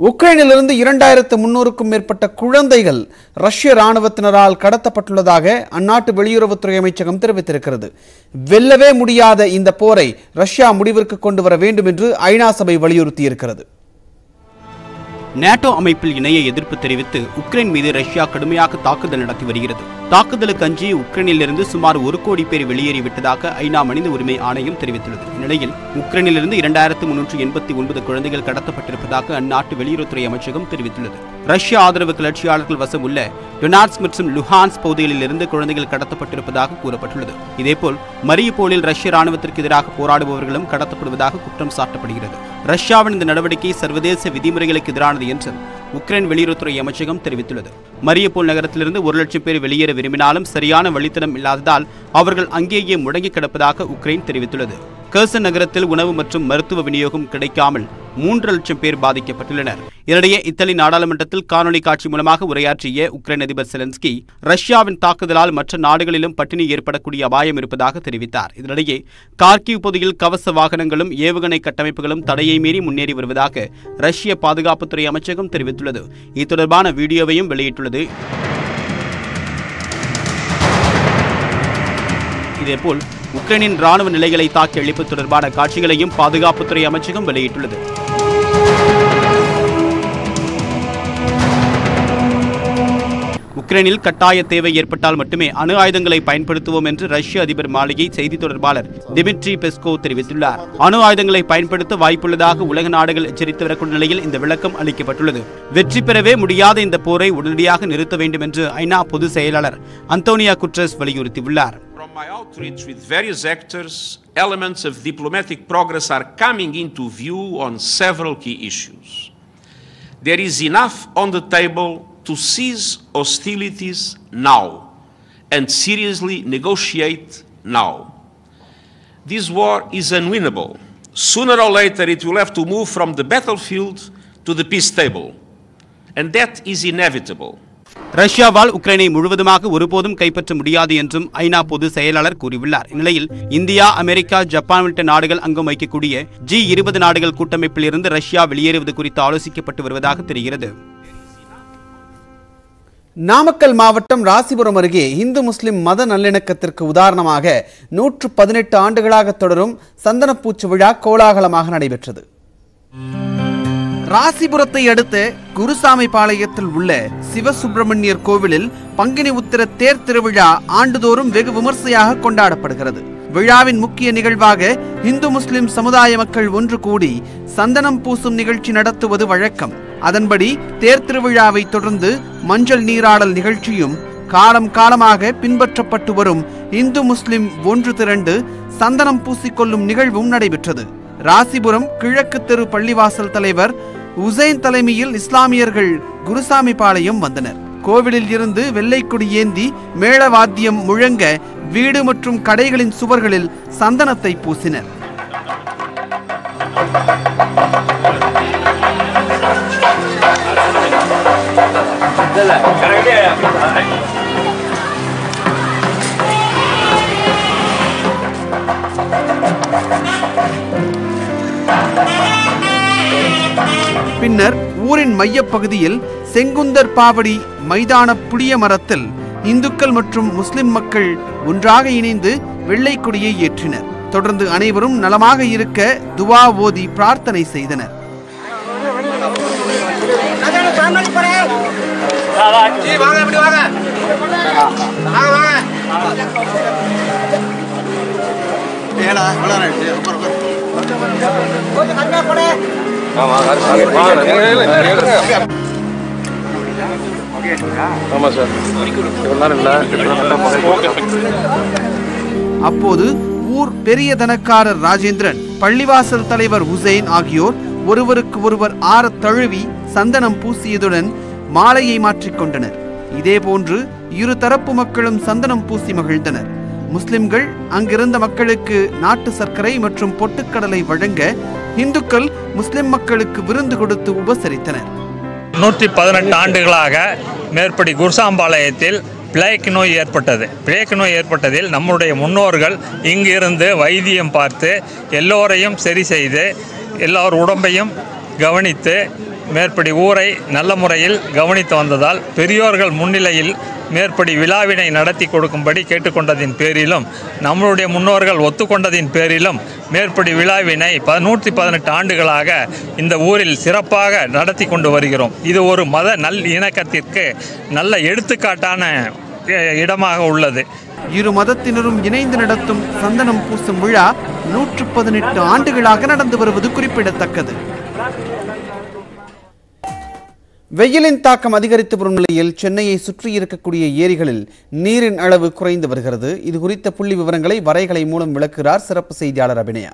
உக்ரைனிலிருந்து 2300க்கும் மேற்பட்ட குழந்தைகள் ரஷ்ய ராணுவத்தினரால் கடத்தப்பட்டுள்ளதாக அந்நாட்டு வெளியுறவுத்துறை அமைச்சகம் தெரிவித்திருக்கிறது. வெல்லவே முடியாத இந்த போரை ரஷ்யா முடிவிற்கு கொண்டு வர வேண்டும் என்று ஐநா சபை வலியுறுத்தியிருக்கிறது. நேட்டோ அமைப்பில் இணைய எதிர்ப்பு தெரிவித்து உக்ரைன் மீது ரஷ்யா கடுமையாக தாக்குதல் நடத்தி வருகிறது. தாக்குதலுக்கு அஞ்சி உக்ரைனிலிருந்து சுமார் 1 கோடி பேர் வெளியேறிவிட்டதாக ஐநா மனித உரிமை ஆணையம் தெரிவித்துள்ளது. இந்நிலையில் உக்ரைனிலிருந்து 2389 குழந்தைகள் கடத்தப்பட்டிருப்பதாக அந்நாட்டு வெளியுறவுத்துறை அமைச்சகம் தெரிவித்துள்ளது. ரஷ்ய ஆதரவு கிளர்ச்சியாளர்கள் வசம் உள்ள டொனாட்ஸ்க் மற்றும் லுஹான்ஸ் பகுதிகளிலிருந்து குழந்தைகள் கடத்தப்பட்டிருப்பதாக கூறப்பட்டுள்ளது. இதேபோல் மரியுபோலில் ரஷ்ய ராணுவத்திற்கு எதிராக போராடுபவர்களும் கடத்தப்படுவதாக குற்றம் சாட்டப்படுகிறது. ரஷ்யாவின் இந்த நடவடிக்கை சர்வதேச விதிமுறைகளுக்கு எதிரானது என்று உக்ரைன் வெளியுறவுத்துறை அமைச்சகம் தெரிவித்துள்ளது. மரியுபோல் நகரத்திலிருந்து 1 லட்சம் பேர் வெளியேற விரும்பினாலும் சரியான வழித்தடம் இல்லாததால் அவர்கள் அங்கேயே முடங்கி கிடப்பதாக உக்ரைன் தெரிவித்துள்ளது. கர்சன் நகரத்தில் உணவு மற்றும் மருத்துவ விநியோகம் கிடைக்காமல் 3 லட்சம் பேர் பாதிக்கப்பட்டுள்ளனர். இதனிடையே இத்தாலி நாடாளுமன்றத்தில் காணொலி காட்சி மூலமாக உரையாற்றிய உக்ரைன் அதிபர் செலன்ஸ்கி ரஷ்யாவின் தாக்குதலால் மற்ற நாடுகளிலும் பட்டினி ஏற்படக்கூடிய அபாயம் இருப்பதாக தெரிவித்தார். இதனிடையே கார்கிவ் பகுதியில் கவச வாகனங்களும் ஏவுகணை கட்டமைப்புகளும் தடையை மீறி முன்னேறி வருவதாக ரஷ்ய பாதுகாப்புத்துறை அமைச்சகம் தெரிவித்துள்ளது. இது தொடர்பான வீடியோவையும் வெளியிட்டுள்ளது. இதேபோல் உக்ரைனின் ராணுவ நிலைகளை தாக்கி அழிப்பு தொடர்பான காட்சிகளையும் பாதுகாப்புத்துறை அமைச்சகம் வெளியிட்டுள்ளது. உக்ரைனில் கட்டாய தேவை ஏற்பட்டால் மட்டுமே அணு ஆயுதங்களை பயன்படுத்துவோம் என்று ரஷ்ய அதிபர் மாளிகை செய்தி தொடர்பாளர் டிமிட்ரி பெஸ்கோவ் தெரிவித்துள்ளார். அணு ஆயுதங்களை பயன்படுத்த வாய்ப்புள்ளதாக உலக நாடுகள் எச்சரித்து வரக்கூடிய நிலையில் இந்த விளக்கம் அளிக்கப்பட்டுள்ளது. வெற்றி பெறவே முடியாத இந்த போரை உடனடியாக நிறுத்த வேண்டும் என்று ஐநா பொதுச் செயலாளர் அந்தோனியோ குட்ரஸ் வலியுறுத்தியுள்ளார். From my outreach with various actors, elements of diplomatic progress are coming into view on several key issues. There is enough on the table to cease hostilities now and seriously negotiate now. This war is unwinnable. Sooner or later it will have to move from the battlefield to the peace table, and that is inevitable. ரஷ்யாவால் உக்ரைனை முழுவதுமாக ஒருபோதும் கைப்பற்ற முடியாது என்றும் ஐநா பொதுச் செயலாளர் கூறியுள்ளார். இந்நிலையில் இந்தியா, அமெரிக்கா, ஜப்பான் உள்ளிட்ட நாடுகள் அங்கம் வகிக்கக்கூடிய G20 நாடுகள் கூட்டமைப்பில் இருந்து ரஷ்யா வெளியேறுவது குறித்து ஆலோசிக்கப்பட்டு வருவதாக தெரிகிறது. நாமக்கல் மாவட்டம் ராசிபுரம் அருகே இந்து முஸ்லிம் மத நல்லிணக்கத்திற்கு உதாரணமாக 118 ஆண்டுகளாக தொடரும் சந்தனப்பூச்சி விழா கோலாகலமாக நடைபெற்றது. ராசிபுரத்தை அடுத்த குருசாமிபாளையத்தில் உள்ள சிவசுப்பிரமணியர் கோவிலில் பங்குனி உத்திர தேர் திருவிழா ஆண்டுதோறும் வெகு விமர்சையாக கொண்டாடப்படுகிறது. விழாவின் முக்கிய நிகழ்வாக இந்து முஸ்லிம் சமுதாய மக்கள் ஒன்று கூடி சந்தனம் பூசும் நிகழ்ச்சி நடத்துவது வழக்கம். அதன்படி தேர் திருவிழாவை தொடர்ந்து மஞ்சள் நீராடல் நிகழ்ச்சியும் காலம் காலமாக பின்பற்றப்பட்டு வரும் இந்து முஸ்லிம் ஒன்று திரண்டு சந்தனம் பூசிக்கொள்ளும் நிகழ்வும் நடைபெற்றது. ராசிபுரம் கிழக்கு தெரு பள்ளிவாசல் தலைவர் உசைன் தலைமையில் இஸ்லாமியர்கள் குருசாமிபாளையம் வந்தனர். கோவிலில் இருந்து வெள்ளைக்கொடி ஏந்தி மேளவாத்தியம் முழங்க வீடு மற்றும் கடைகளின் சுவர்களில் சந்தனத்தை பூசினர். பின்னர் ஊரின் மையப்பகுதியில் செங்குந்தர் பாவடி மைதான புளிய மரத்தில் இந்துக்கள் மற்றும் முஸ்லிம் மக்கள் ஒன்றாக இணைந்து வெள்ளை கொடியை ஏற்றினர். தொடர்ந்து அனைவரும் நலமாக இருக்க துவா ஓதி பிரார்த்தனை செய்தனர். அப்போது ஊர் பெரிய தனக்காரர் ராஜேந்திரன், பள்ளிவாசல் தலைவர் உசைன் ஆகியோர் ஒருவருக்கு ஒருவர் ஆறத் தழுவி சந்தனம் பூசியதுடன் மாலையை மாற்றிக்கொண்டனர். இதேபோன்று இரு தரப்பு மக்களும் சந்தனம் பூசி மகிழ்ந்தனர். முஸ்லிம்கள் அங்கிருந்த மக்களுக்கு நாட்டு சர்க்கரை மற்றும் பொட்டுக்கடலை வழங்க இந்துக்கள் முஸ்லிம் மக்களுக்கு விருந்து கொடுத்து உபசரித்தனர். 118 ஆண்டுகளாக மேற்படி குருசாம்பாளையத்தில் பிளேக் நோய் ஏற்பட்டது. பிளேக் நோய் ஏற்பட்டதில் நம்முடைய முன்னோர்கள் இங்கிருந்து வைத்தியம் பார்த்து எல்லோரையும் சரி செய்து எல்லோர் உடம்பையும் கவனித்து மேற்படி ஊரை நல்ல முறையில் கவனித்து வந்ததால் பெரியோர்கள் முன்னிலையில் மேற்படி விழாவினை நடத்தி கொடுக்கும்படி கேட்டுக்கொண்டதின் பேரிலும் நம்மளுடைய முன்னோர்கள் ஒத்துக்கொண்டதின் பேரிலும் மேற்படி விழாவினை 118 ஆண்டுகளாக இந்த ஊரில் சிறப்பாக நடத்தி கொண்டு வருகிறோம். இது ஒரு மத நல்லிணக்கத்திற்கு நல்ல எடுத்துக்காட்டான இடமாக உள்ளது. இரு மதத்தினரும் இணைந்து நடத்தும் சந்தனம் பூசும் விழா 118 ஆண்டுகளாக நடந்து வருவது குறிப்பிடத்தக்கது. வெயிலின் தாக்கம் அதிகரித்து வரும் நிலையில் சென்னையை சுற்றி இருக்கக்கூடிய ஏரிகளில் நீரின் அளவு குறைந்து வருகிறது. இது குறித்த புள்ளி விவரங்களை வரைகலை மூலம் விளக்குகிறார் சிறப்பு செய்தியாளர் அபிநயா.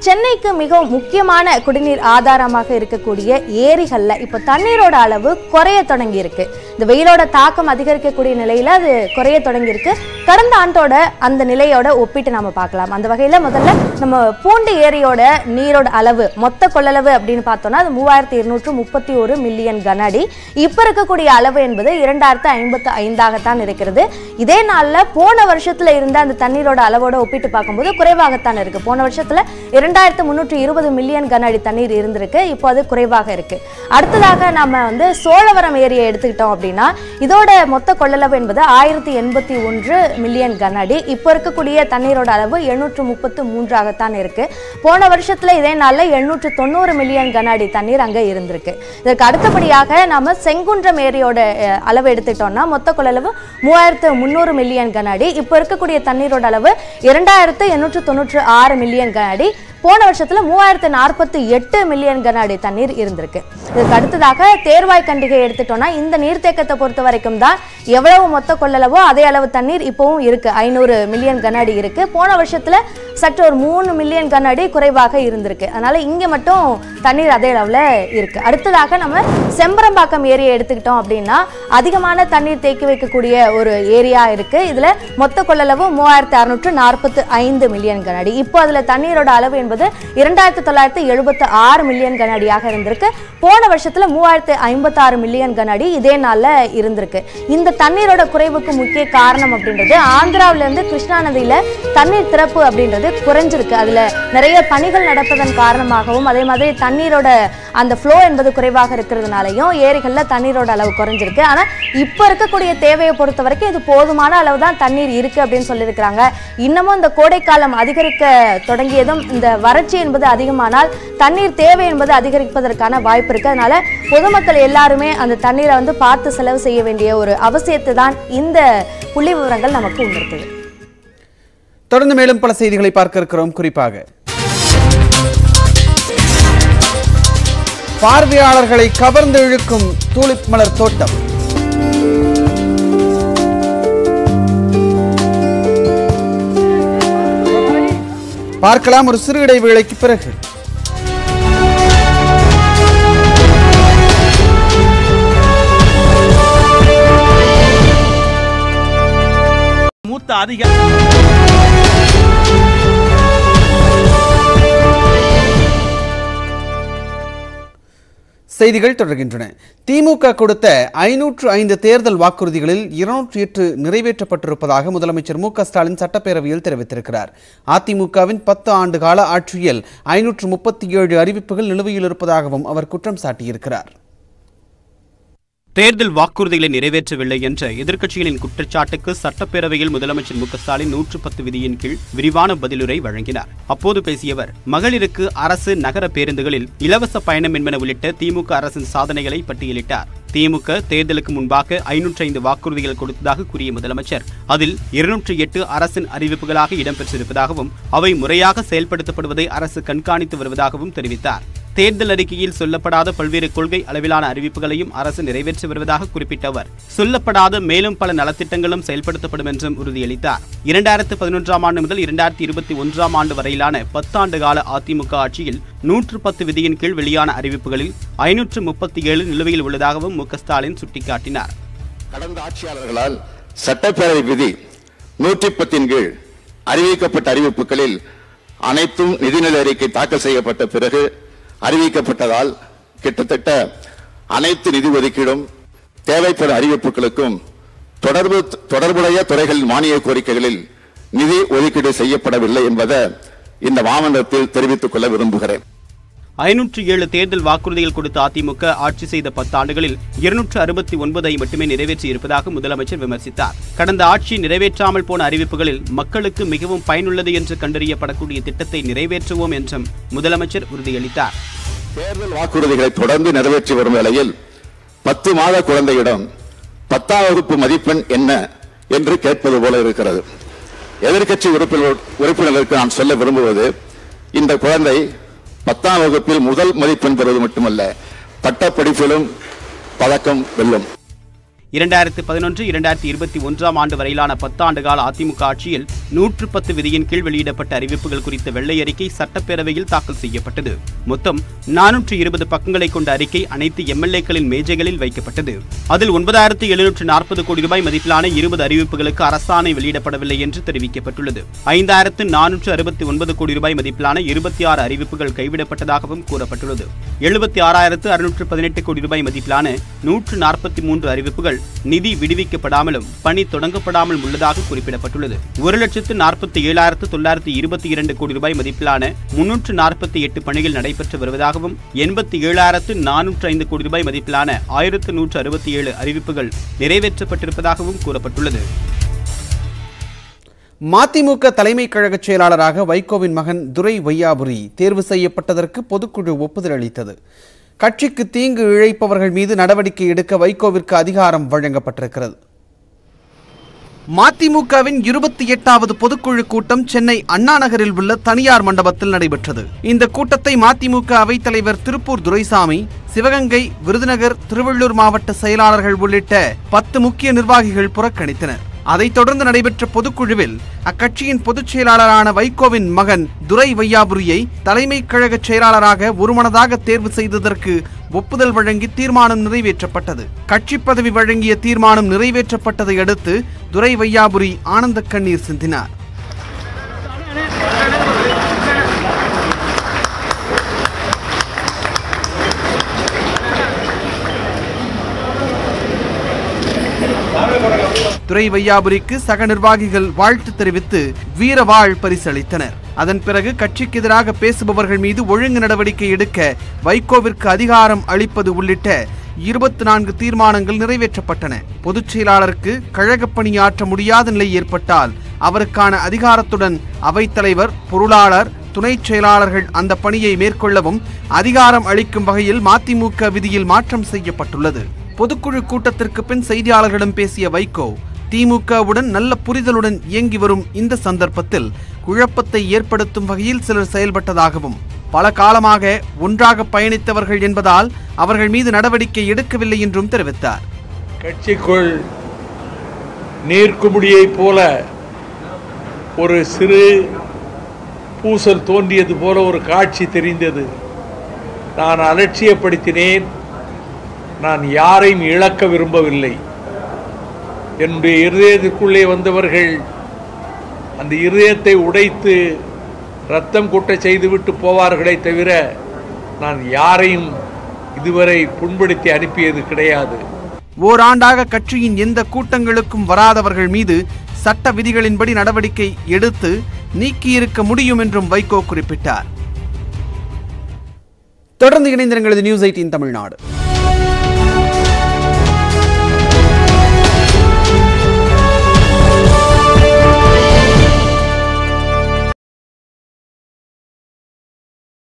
சென்னைக்கு மிகவும் முக்கியமான குடிநீர் ஆதாரமாக இருக்கக்கூடிய ஏரிகள்ல இப்ப தண்ணீரோட அளவு குறைய தொடங்கி இருக்கு. இந்த வெயிலோட தாக்கம் அதிகரிக்கக்கூடிய நிலையில அது குறைய தொடங்கி இருக்கு. கடந்த ஆண்டோட அந்த நிலையோட ஒப்பிட்டு நாம பார்க்கலாம். அந்த வகையில முதல்ல நம்ம பூண்டி ஏரியோட நீரோட அளவு மொத்த கொள்ளளவு அப்படின்னு பார்த்தோம்னா அது 3231 மில்லியன் கன அடி. இப்ப இருக்கக்கூடிய அளவு என்பது 2055 இருக்கிறது. இதே நாள்ல போன வருஷத்துல இருந்த அந்த தண்ணீரோட அளவோட ஒப்பிட்டு பார்க்கும்போது குறைவாகத்தான் இருக்கு. போன வருஷத்துல 2320 மில்லியன் கன அடி தண்ணீர் இருந்திருக்கு. இப்போ அது குறைவாக இருக்கு. அடுத்ததாக நாம சோழவரம் ஏரியை எடுத்துக்கிட்டோம் அப்படின்னா இதோட மொத்த கொள்ளளவு என்பது 1081 மில்லியன் கன அடி. இப்போ இருக்கக்கூடிய தண்ணீரோட அளவு 733 இருக்கு. போன வருஷத்துல இதே நாள்ல 890 மில்லியன் கன அடி தண்ணீர் அங்க இருந்திருக்கு. இதற்கு அடுத்தபடியாக நாம செங்குன்றம் ஏரியோட அளவு எடுத்துக்கிட்டோம்னா மொத்த கொள்ளளவு 3300 மில்லியன் கன அடி. இப்போ இருக்கக்கூடிய தண்ணீரோட அளவு 2896 மில்லியன் கன அடி. போன வருஷத்துல 3048 மில்லியன் கன அடி தண்ணீர் இருந்திருக்கு. இதுக்கு அடுத்ததாக தேர்வாய் கண்டிகை எடுத்துட்டோம்னா இந்த நீர்த்தேக்கத்தை பொறுத்த வரைக்கும் தான் எவ்வளவு மொத்த கொள்ளளவோ அதே அளவு தண்ணீர் இப்பவும் இருக்கு. 500 மில்லியன் கன அடி இருக்கு. போன வருஷத்துல சற்று ஒரு 3 மில்லியன் கன அடி குறைவாக இருந்திருக்கு. அதனால இங்க மட்டும் தண்ணீர் அதே அளவுல இருக்கு. அடுத்ததாக நம்ம செம்பரம்பாக்கம் ஏரியை எடுத்துக்கிட்டோம் அப்படின்னா அதிகமான தண்ணீர் தேக்கி வைக்கக்கூடிய ஒரு ஏரியா இருக்கு. இதுல மொத்த கொள்ளளவு 3645 மில்லியன் கன அடி. இப்போ அதுல தண்ணீரோட அளவு என்பது 2976 மில்லியன் கன அடியாக இருந்திருக்கு. போன வருஷத்துல 3056 மில்லியன் கன அடி இதே நாள்ல இருந்திருக்கு. இந்த தண்ணீரோட குறைவுக்கு முக்கிய காரணம் அப்படின்றது ஆந்திராவில இருந்து கிருஷ்ணா நதியில தண்ணீர் திறப்பு அப்படின்றது குறைஞ்சிருக்கு. அதுல நிறைய பணிகள் நடப்பதன் காரணமாகவும் அதே மாதிரி தண்ணீரோட அந்த ஃப்ளோ என்பது குறைவாக இருக்கிறதுனாலையும் ஏரிகள்ல தண்ணீரோட அளவு குறைஞ்சிருக்கு. ஆனா இப்ப இருக்கக்கூடிய தேவையை பொறுத்த வரைக்கும் இது போதுமான அளவு தான் தண்ணீர் இருக்கு அப்படின்னு சொல்லியிருக்கிறாங்க. இன்னமும் இந்த கோடைக்காலம் அதிகரிக்க தொடங்கியதும் இந்த வறட்சி என்பது அதிகமானால் தண்ணீர் தேவை என்பது அதிகரிப்பதற்கான வாய்ப்பு இருக்கு. அதனால பொதுமக்கள் எல்லாருமே அந்த தண்ணீரை பார்த்து செலவு செய்ய வேண்டிய ஒரு அவசியத்தை தான் இந்த புள்ளி விவரங்கள் நமக்கு உணர்த்துது. தொடர்ந்து மேலும் பல செய்திகளை பார்க்க இருக்கிறோம். குறிப்பாக பார்வையாளர்களை கவர்ந்து இழுக்கும் தூலிப் மலர் தோட்டம். பார்க்கலாம் ஒரு சிறு இடைவேளைக்கு பிறகு. மூத்த அதிகாரி செய்திகள் தொடர்கின்றன. திமுக கொடுத்த 505 தேர்தல் வாக்குறுதிகளில் 208 நிறைவேற்றப்பட்டிருப்பதாக முதலமைச்சர் மு க ஸ்டாலின் சட்டப்பேரவையில் தெரிவித்திருக்கிறார். அதிமுகவின் 10 ஆண்டு கால ஆட்சியில் 537 அறிவிப்புகள் நிலுவையில் இருப்பதாகவும் அவர் குற்றம் சாட்டியிருக்கிறார். தேர்தல் வாக்குறுதிகளை நிறைவேற்றவில்லை என்ற எதிர்க்கட்சிகளின் குற்றச்சாட்டுக்கு சட்டப்பேரவையில் முதலமைச்சர் மு க ஸ்டாலின் 110 விதியின் கீழ் விரிவான பதிலுரை வழங்கினார். அப்போது பேசிய அவர் மகளிருக்கு அரசு நகர பேருந்துகளில் இலவச பயணம் என்பன உள்ளிட்ட திமுக அரசின் சாதனைகளை பட்டியலிட்டார். திமுக தேர்தலுக்கு முன்பாக 505 வாக்குறுதிகள் கொடுத்ததாக கூறிய முதலமைச்சர் அதில் 208 அரசின் அறிவிப்புகளாக இடம்பெற்றிருப்பதாகவும் அவை முறையாக செயல்படுத்தப்படுவதை அரசு கண்காணித்து வருவதாகவும் தெரிவித்தார். தேர்தல் அறிக்கையில் சொல்லப்படாத பல்வேறு கொள்கை அளவிலான அறிவிப்புகளையும் அரசு நிறைவேற்றி வருவதாக குறிப்பிட்ட அவர் சொல்லப்படாத மேலும் பல நலத்திட்டங்களும் செயல்படுத்தப்படும் என்றும் உறுதியளித்தார். 2011ஆம் ஆண்டு முதல் 2021ஆம் ஆண்டு வரையிலான 10 ஆண்டு கால அதிமுக ஆட்சியில் 110 விதியின் கீழ் வெளியான அறிவிப்புகளில் 537 நிலுவையில் உள்ளதாகவும் மு க ஸ்டாலின் சுட்டிக்காட்டினார். கடந்த ஆட்சியாளர்களால் சட்டப்பேரவை விதி 110 கீழ் அறிவிக்கப்பட்ட அறிவிப்புகளில் அனைத்தும் நிதிநிலை அறிக்கை தாக்கல் செய்யப்பட்ட பிறகு அறிவிக்கப்பட்டதால் கிட்டத்தட்ட அனைத்து நிதி ஒதுக்கீடும் தேவைப்படும் அறிவிப்புகளுக்கும் தொடர்புடைய துறைகளின் மானிய கோரிக்கைகளில் நிதி ஒதுக்கீடு செய்யப்படவில்லை என்பதை இந்த மாமன்றத்தில் தெரிவித்துக் கொள்ள விரும்புகிறேன். 507 தேர்தல் வாக்குறுதிகள் கொடுத்த அதிமுக ஆட்சி செய்த 10 ஆண்டுகளில் 269 மட்டுமே நிறைவேற்றியிருப்பதாக முதலமைச்சர் விமர்சித்தார். கடந்த ஆட்சி நிறைவேற்றாமல் போன அறிவிப்புகளில் மக்களுக்கு மிகவும் பயனுள்ளது என்று கண்டறியப்படக்கூடிய திட்டத்தை நிறைவேற்றுவோம் என்றும் முதலமைச்சர் உறுதியளித்தார். தேர்தல் வாக்குறுதிகளை தொடர்ந்து நிறைவேற்றி வரும் வேளையில் 10 மாத குழந்தையிடம் 10ஆம் வகுப்பு மதிப்பெண் என்ன என்று கேட்பது போல இருக்கிறது. எதிர்க்கட்சி உறுப்பினர்களுக்கு நான் சொல்ல விரும்புவது, இந்த குழந்தை 10ஆம் வகுப்பில் முதல் மதிப்பெண் பெறுவது மட்டுமல்ல, பட்டப்படிப்பிலும் பதக்கம் வெல்லும். 2011-2021 ஆண்டு வரையிலான 10 ஆண்டு கால அதிமுக ஆட்சியில் 110 விதியின் கீழ் வெளியிடப்பட்ட அறிவிப்புகள் குறித்த வெள்ளை அறிக்கை சட்டப்பேரவையில் தாக்கல் செய்யப்பட்டது. மொத்தம் 420 பக்கங்களை கொண்ட அறிக்கை அனைத்து எம்எல்ஏக்களின் மேஜைகளில் வைக்கப்பட்டது. அதில் 9740 கோடி ரூபாய் மதிப்பிலான 20 அறிவிப்புகளுக்கு அரசாணை வெளியிடப்படவில்லை என்று தெரிவிக்கப்பட்டுள்ளது. 5469 கோடி ரூபாய் மதிப்பிலான 26 அறிவிப்புகள் கைவிடப்பட்டதாகவும் கூறப்பட்டுள்ளது. 76618 கோடி ரூபாய் மதிப்பிலான 143 அறிவிப்புகள் நிதி விடுவிக்கப்படாமலும் பணி தொடங்கப்படாமல் உள்ளதாக குறிப்பிடப்பட்டுள்ளது. 1,47,922 கோடி ரூபாய் மதிப்பிலான 348 பணிகள் நடைபெற்று வருவதாகவும் 87,405 கோடி ரூபாய் மதிப்பிலான 1167 அறிவிப்புகள் நிறைவேற்றப்பட்டிருப்பதாகவும் கூறப்பட்டுள்ளது. மதிமுக தலைமை கழக செயலாளராக வைகோவின் மகன் துரை வையாபுரி தேர்வு செய்யப்பட்டதற்கு பொதுக்குழு ஒப்புதல் அளித்தது. கட்சிக்கு தீங்கு இழைப்பவர்கள் மீது நடவடிக்கை எடுக்க வைகோவிற்கு அதிகாரம் வழங்கப்பட்டிருக்கிறது. மதிமுகவின் 28வது பொதுக்குழு கூட்டம் சென்னை அண்ணா நகரில் உள்ள தனியார் மண்டபத்தில் நடைபெற்றது. இந்த கூட்டத்தை மதிமுக அவைத்தலைவர் திருப்பூர் துரைசாமி, சிவகங்கை, விருதுநகர், திருவள்ளூர் மாவட்ட செயலாளர்கள் உள்ளிட்ட 10 முக்கிய நிர்வாகிகள் புறக்கணித்தனர். அதைத் தொடர்ந்து நடைபெற்ற பொதுக்குழுவில் அக்கட்சியின் பொதுச் செயலாளரான வைகோவின் மகன் துரை வையாபுரியை தலைமை கழக செயலாளராக ஒருமனதாக தேர்வு செய்ததற்கு ஒப்புதல் வழங்கி தீர்மானம் நிறைவேற்றப்பட்டது. கட்சி பதவி வழங்கிய தீர்மானம் நிறைவேற்றப்பட்டதை அடுத்து துரை வையாபுரி ஆனந்த கண்ணீர் சிந்தினார். துரை வையாபுரிக்கு சக நிர்வாகிகள் வாழ்த்து தெரிவித்து வீரவாள் பரிசளித்தனர். அதன் பிறகு கட்சிக்கு எதிராக பேசுபவர்கள் மீது ஒழுங்கு நடவடிக்கை எடுக்க வைகோவிற்கு அதிகாரம் அளிப்பது உள்ளிட்ட 24 தீர்மானங்கள் நிறைவேற்றப்பட்டன. பொதுச் செயலாளருக்கு கழக பணியாற்ற முடியாத நிலை ஏற்பட்டால் அவருக்கான அதிகாரத்துடன் அவைத்தலைவர், பொருளாளர், துணை செயலாளர்கள் அந்த பணியை மேற்கொள்ளவும் அதிகாரம் அளிக்கும் வகையில் மதிமுக விதியில் மாற்றம் செய்யப்பட்டுள்ளது. பொதுக்குழு கூட்டத்திற்கு பின் செய்தியாளர்களிடம் பேசிய வைகோ, திமுகவுடன் நல்ல புரிதலுடன் இயங்கி வரும் இந்த சந்தர்ப்பத்தில் குழப்பத்தை ஏற்படுத்தும் வகையில் சிலர் செயல்பட்டதாகவும், பல காலமாக ஒன்றாக பயணித்தவர்கள் என்பதால் அவர்கள் மீது நடவடிக்கை எடுக்கவில்லை என்றும் தெரிவித்தார். கட்சிக்குள் நீர்க்குமுடியை போல ஒரு சிறு பூசல் தோன்றியது போல ஒரு காட்சி தெரிந்தது. நான் அலட்சியப்படுத்தினேன். நான் யாரையும் இழக்க விரும்பவில்லை. என்னுடைய இருதயத்திற்குள்ளே வந்தவர்கள் அந்த இருதயத்தை உடைத்து ரத்தம் கொட்ட செய்துவிட்டு போவார்களே தவிர நான் யாரையும் இதுவரை புண்படுத்தி அனுப்பியது கிடையாது. ஓராண்டாக கட்சியின் எந்த கூட்டங்களுக்கும் வராதவர்கள் மீது சட்ட விதிகளின்படி நடவடிக்கை எடுத்து நீக்கியிருக்க முடியும் என்றும் வைகோ குறிப்பிட்டார். தொடர்ந்து இணைந்திருங்கள். நியூஸ் 18 தமிழ்நாடு.